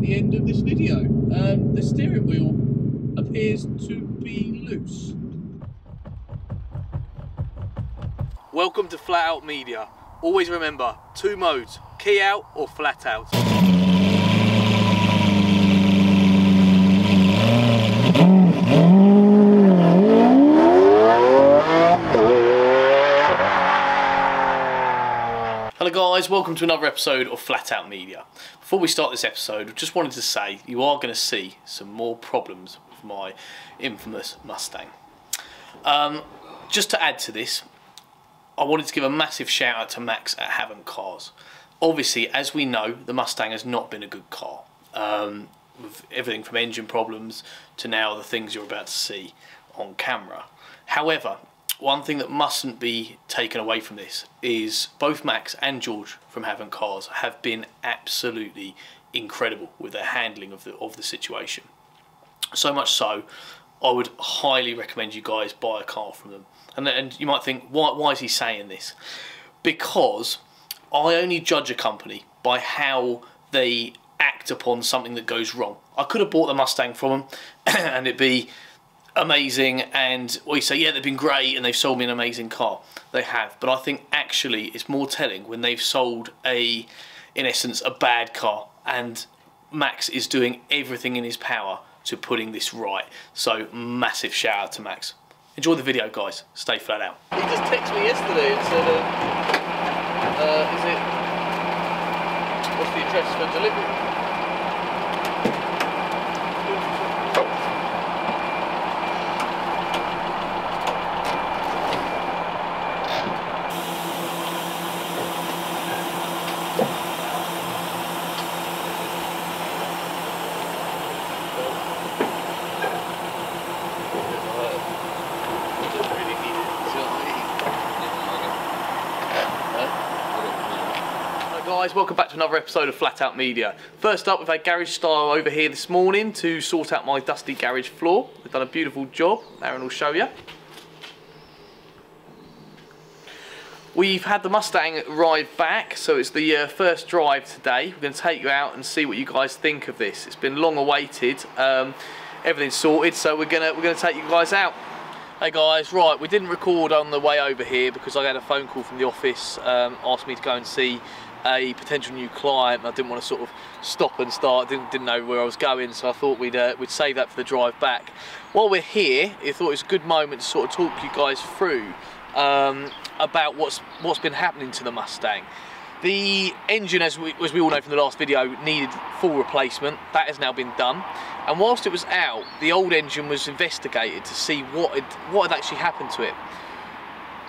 the end of this video. The steering wheel appears to be loose. Welcome to Flat Out Media. Always remember, two modes, key out or flat out. Hello guys, welcome to another episode of Flat Out Media. Before we start this episode, I just wanted to say you are going to see some more problems with my infamous Mustang. Just to add to this, I wanted to give a massive shout out to Max at Havant Cars. Obviously, as we know, the Mustang has not been a good car. With everything from engine problems to now the things you're about to see on camera. However, one thing that mustn't be taken away from this is both Max and George from Havant Cars have been absolutely incredible with their handling of the situation. So much so, I would highly recommend you guys buy a car from them. And you might think, why is he saying this? Because I only judge a company by how they act upon something that goes wrong. I could have bought the Mustang from them and it'd be amazing, and we say, yeah, they've been great and they've sold me an amazing car. They have, but I think actually it's more telling when they've sold in essence, a bad car, and Max is doing everything in his power to putting this right. So massive shout out to Max. Enjoy the video, guys. Stay flat out. He just texted me yesterday and said, what's the address for delivery? Guys, welcome back to another episode of Flat Out Media. First up, we've had Garage Style over here this morning to sort out my dusty garage floor. They've done a beautiful job. Aaron will show you. We've had the Mustang arrive back, so it's the first drive today. We're going to take you out and see what you guys think of this. It's been long awaited. Everything's sorted, so we're gonna take you guys out. Hey guys, right, we didn't record on the way over here because I had a phone call from the office, asked me to go and see a potential new client, and I didn't want to sort of stop and start. Didn't know where I was going, so I thought we'd save that for the drive back. While we're here, I thought it was a good moment to sort of talk you guys through about what's been happening to the Mustang. The engine, as we all know from the last video, needed full replacement. That has now been done, and whilst it was out, the old engine was investigated to see what had actually happened to it.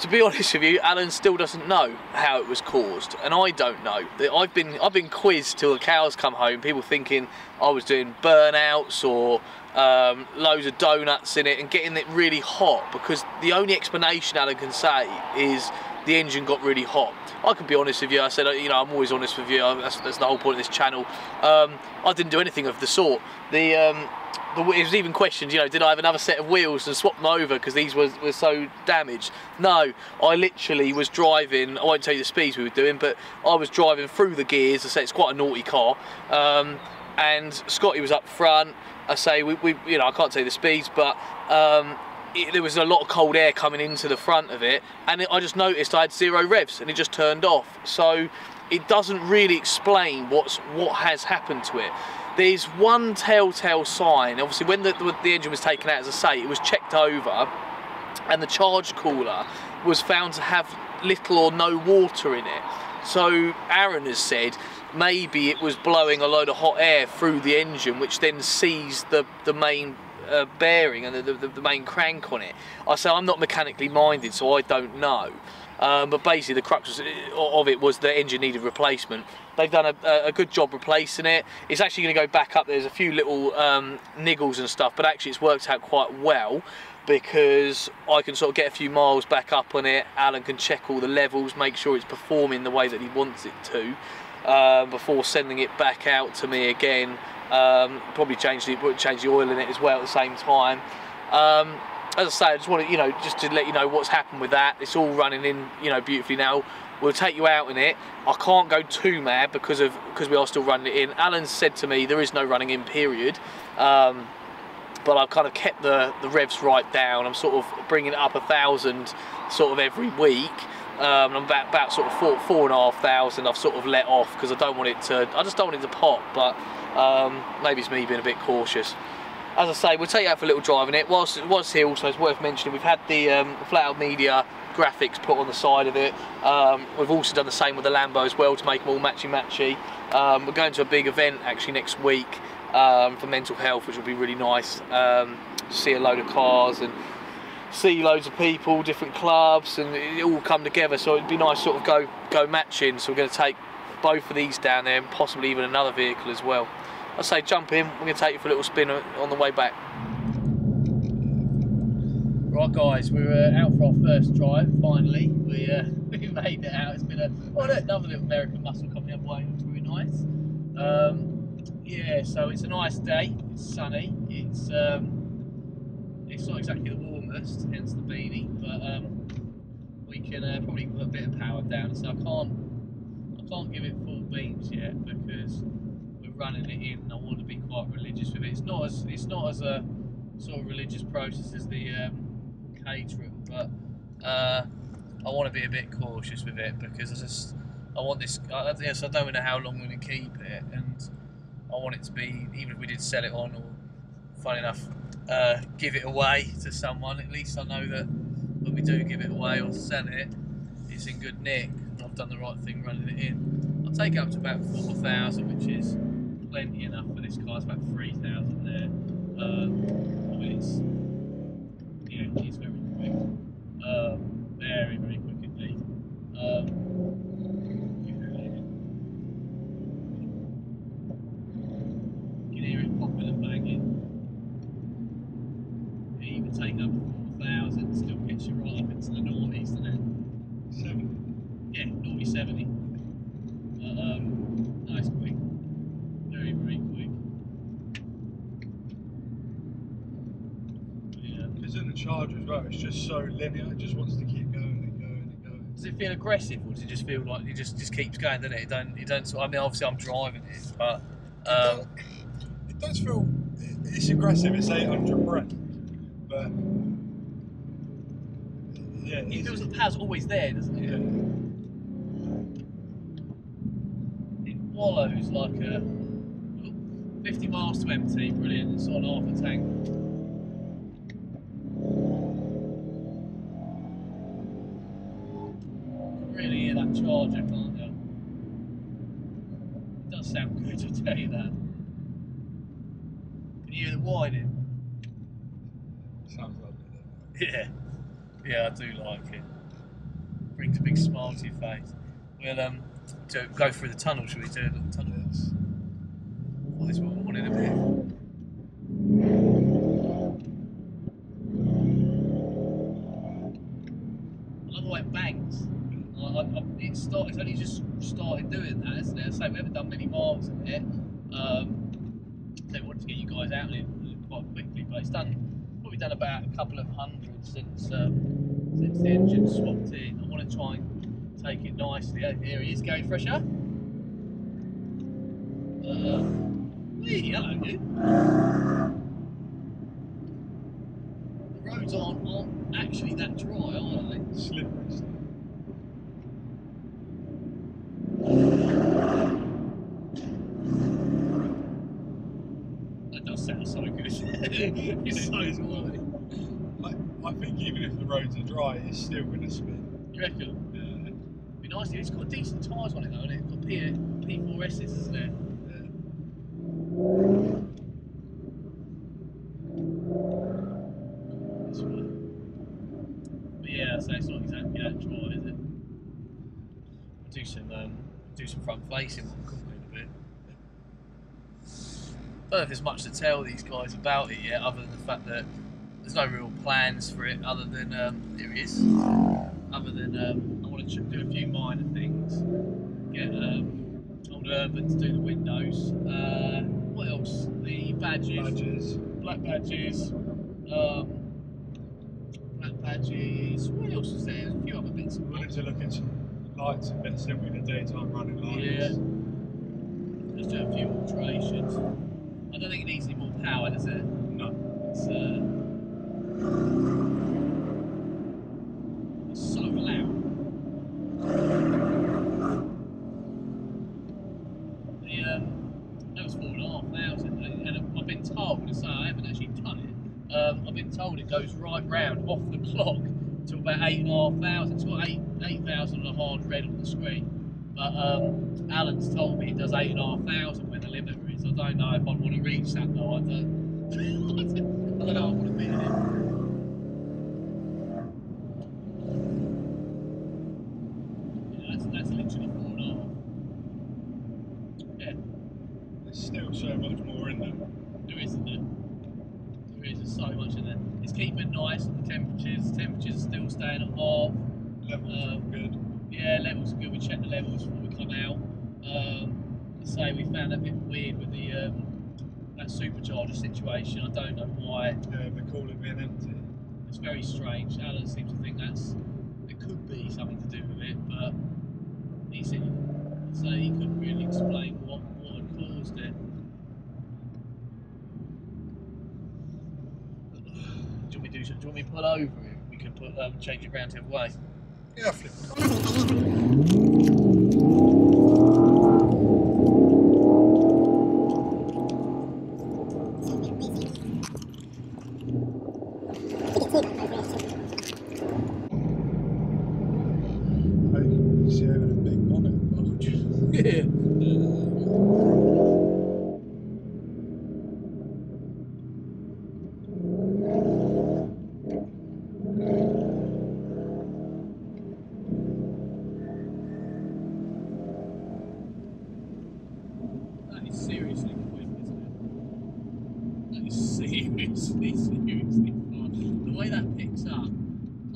To be honest with you, Alan still doesn't know how it was caused, and I don't know. I've been quizzed till the cows come home, people thinking I was doing burnouts or loads of donuts in it and getting it really hot, because the only explanation Alan can say is the engine got really hot. I can be honest with you. I said, you know, I'm always honest with you. That's the whole point of this channel. I didn't do anything of the sort. It was even questioned, you know, did I have another set of wheels and swap them over because these were so damaged? No, I literally was driving, I won't tell you the speeds we were doing, but I was driving through the gears. I say it's quite a naughty car, and Scotty was up front. I say, you know, I can't tell you the speeds, but there was a lot of cold air coming into the front of it, and I just noticed I had 0 revs and it just turned off. So it doesn't really explain what has happened to it. There's one telltale sign. Obviously, when the engine was taken out, as I say, it was checked over, and the charge cooler was found to have little or no water in it. So Aaron has said maybe it was blowing a load of hot air through the engine, which then seized the main bearing and the main crank on it. I say I'm not mechanically minded, so I don't know. But basically the crux of it was the engine needed replacement. They've done a good job replacing it. It's actually going to go back up. There's a few little niggles and stuff, but actually it's worked out quite well, because I can sort of get a few miles back up on it. Alan can check all the levels, make sure it's performing the way that he wants it to, before sending it back out to me again. Probably change the oil in it as well at the same time. as I say, I just want to, just to let you know what's happened with that. It's all running in, beautifully now. We'll take you out in it. I can't go too mad because we are still running it in. Alan said to me there is no running in period, but I've kind of kept the revs right down. I'm sort of bringing it up 1,000 sort of every week. And I'm about sort of 4,500 I've sort of let off because I just don't want it to pop, but maybe it's me being a bit cautious. As I say, we'll take you out for a little drive in it. Whilst here also, it's worth mentioning, we've had the Flat Out Media graphics put on the side of it. We've also done the same with the Lambo as well to make them all matchy-matchy. We're going to a big event actually next week for mental health, which will be really nice. See a load of cars and see loads of people, different clubs, and it all come together, so it'd be nice sort of go matching. So we're going to take both of these down there and possibly even another vehicle as well. I say jump in, we're going to take you for a little spin on the way back. Right guys, we're out for our first drive, finally. We made it out. It's been another little American muscle coming up way, which is really nice. Yeah, so it's a nice day, it's sunny, it's not exactly the warmest, hence the beanie, but we can probably put a bit of power down. So I can't give it full beams yet because we're running it in and I want to be quite religious with it. It's not as a sort of religious process as the catering, but I want to be a bit cautious with it because I want this. Yes, I don't know how long we're going to keep it, and I want it to be, even if we did sell it on or, funny enough, give it away to someone, at least I know that when we do give it away or sell it, it's in good nick and I've done the right thing running it in. I'll take it up to about 4,000, which is plenty enough for this car. It's about 3,000 there. It's very quick. Very, very quick indeed. You can hear it popping and banging. Even take up to 4,000 still gets you right up into the noughties, doesn't it? 70. Yeah, naughty 70. Nice quick. Very, very quick. Yeah. Because in the Charger as well, it's just so linear, it just wants to keep going and going and going. Does it feel aggressive, or does it just feel like it just keeps going, doesn't it? You don't. I mean, obviously I'm driving it, but it does feel, it's aggressive. It's 800 brake, but yeah, it feels like the power's always there, doesn't it? Yeah. It wallows like a 50 miles to empty. Brilliant. It's on half a tank. Really hear that Charger, can't you? It does sound good, I'll tell you that. Can you hear the whining? Sounds lovely. Yeah, I do like it. Brings a big smile to your face. We'll go through the tunnel, shall we? Do a little tunnel. Yes. Well, this is what we want in a bit. I love the way it bangs. It's only just started doing that, isn't it? So we haven't done many miles in it. So I wanted to get you guys out in it quite quickly, but it's probably done about a couple of hundred since the engine swapped in. I want to try and take it nicely. Oh, here he is, going fresher. Hey, hello you. The roads aren't actually that dry, are they? Slippery stuff. That does sound so good. It's so quality. I think even if the roads are dry, it's still going to spin. You reckon? Yeah. It'd be nice. It's got decent tyres on it though, and it's got P4S's, isn't it? Yeah. This one. But yeah, so it's not exactly that dry, is it? We'll do some front facing one, couldn't we, in a bit? I don't know if there's much to tell these guys about it yet, other than the fact that there's no real plans for it, other than there is. Other than I want to do a few minor things. Get old Urban to do the windows. What else? The badges. Badges. Black badges. badges. What else is there? There's a few other bits. We wanted to look at some lights and bits, didn't we? The daytime running lights. Yeah. Just do a few alterations. I don't think it needs any more power, does it? No. It's so loud. That was 4,500, and I've been told, so I haven't actually done it. I've been told it goes right round off the clock to about 8,500. It's got 8,000 on a hard red on the screen. But Alan's told me it does 8,500 where the limiter is. I don't know if I want to reach that though. I don't know if I want to be in it. Yeah, that's literally 4.5. Yeah. There's still so much more in there. There is, isn't there? There's so much in there. It's keeping nice at the temperatures. Temperatures are still staying at half. Levels are good. Yeah, levels are good. We checked the levels before we come out. Say we found that a bit weird with the that supercharger situation. I don't know why. Yeah, the cooler being empty. It's very strange. Alan seems to think it could be something to do with it, but he said he couldn't really explain what had caused it. Do you want me to pull over it? We can change it round to the other way. Yeah, flip. You see over the big bonnet bulge. Yeah. Seriously quick, isn't it? That is seriously fun. The way that picks up,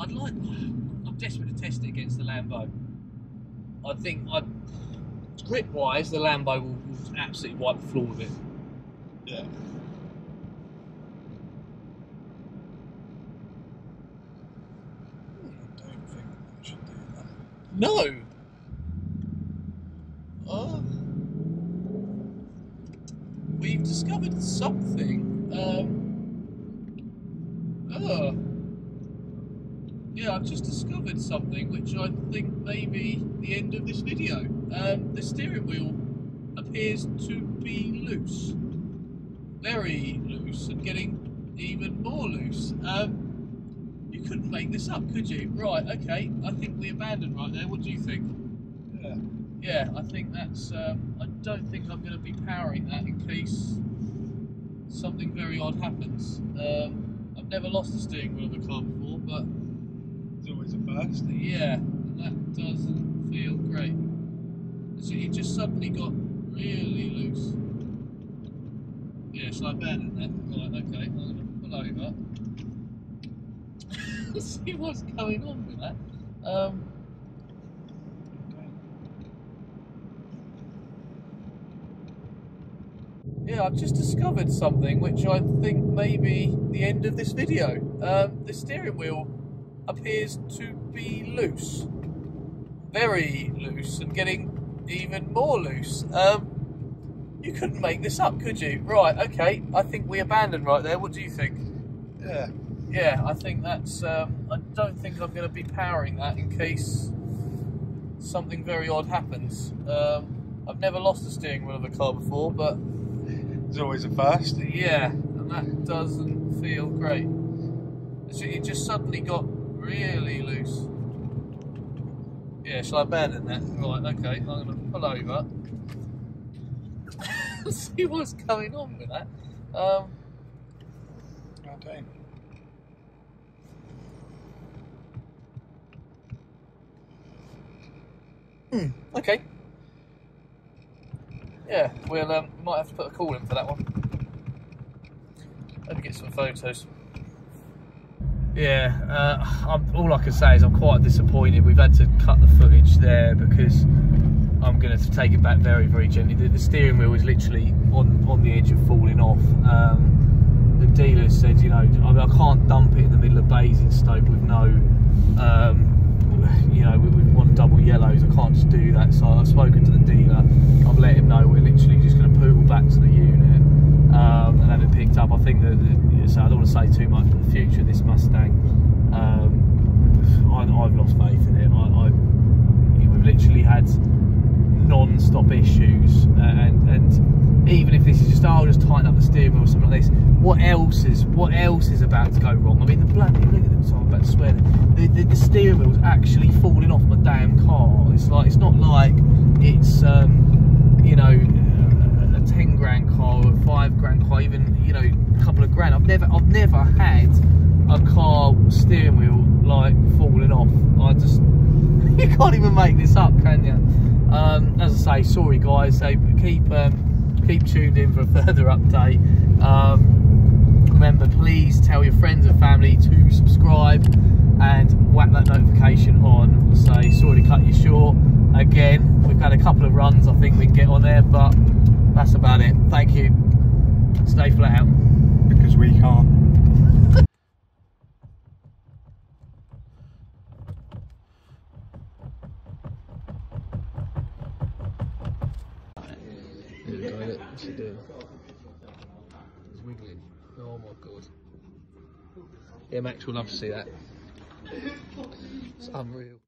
I'm desperate to test it against the Lambo. I think, grip-wise, the Lambo will absolutely wipe the floor with it. Yeah. I don't think I should do that. No! We've discovered something. Yeah, I've just discovered something which I think may be the end of this video. The steering wheel appears to be loose. Very loose and getting even more loose. You couldn't make this up, could you? Right, okay, I think we abandoned right there. What do you think? Yeah. Yeah, I think that's, I don't think I'm going to be powering that in case something very odd happens. I've never lost a steering wheel of a car before, but It's always a first. yeah, that doesn't feel great. So it just suddenly got really loose. Yeah, shall I abandon that? Right, okay, I'm going to pull over. See what's going on with that. Yeah, I've just discovered something which I think may be the end of this video. The steering wheel appears to be loose. Very loose and getting even more loose. You couldn't make this up, could you? Right, okay, I think we abandoned right there. What do you think? Yeah. Yeah, I think that's, I don't think I'm going to be powering that in case something very odd happens. I've never lost a steering wheel of a car before, but It's always a first. yeah, and that doesn't feel great. It just suddenly got really loose. Yeah, shall I abandon that? Right, okay, I'm going to pull over. See what's going on with that. Okay. Okay. Yeah, we'll might have to put a call in for that one. Let me get some photos. Yeah, all I can say is I'm quite disappointed. We've had to cut the footage there because I'm going to take it back very, very gently. The steering wheel is literally on the edge of falling off. The dealer said, you know, I can't dump it in the middle of Basingstoke with no, you know, with one double yellows. I can't just do that. So I've spoken to the dealer. I've let him know we're literally just going to poodle back to the unit and have it picked up. I think that, so I don't want to say too much, but the future of this Mustang, I've lost faith in it. We've literally had non-stop issues, and even if this is just, oh, I'll just tighten up the steering wheel or something like this, what else is about to go wrong? I mean, the bloody, look at this, I'm about to swear, the steering wheel's actually falling off my damn car. It's like, it's not like it's you know, a 10 grand car or a 5 grand car, even, you know, a couple of grand. I've never had a car steering wheel like falling off. I just, you can't even make this up, can you? As I say, sorry guys, so keep tuned in for a further update. Remember, please tell your friends and family to subscribe and whack that notification on. Say, sorry to cut you short. Again, we've had a couple of runs I think we can get on there, but that's about it. Thank you. Stay flat out. Because we can't. What's he doing? He's wiggling. Oh my god. Yeah, Max will love to see that. It's unreal.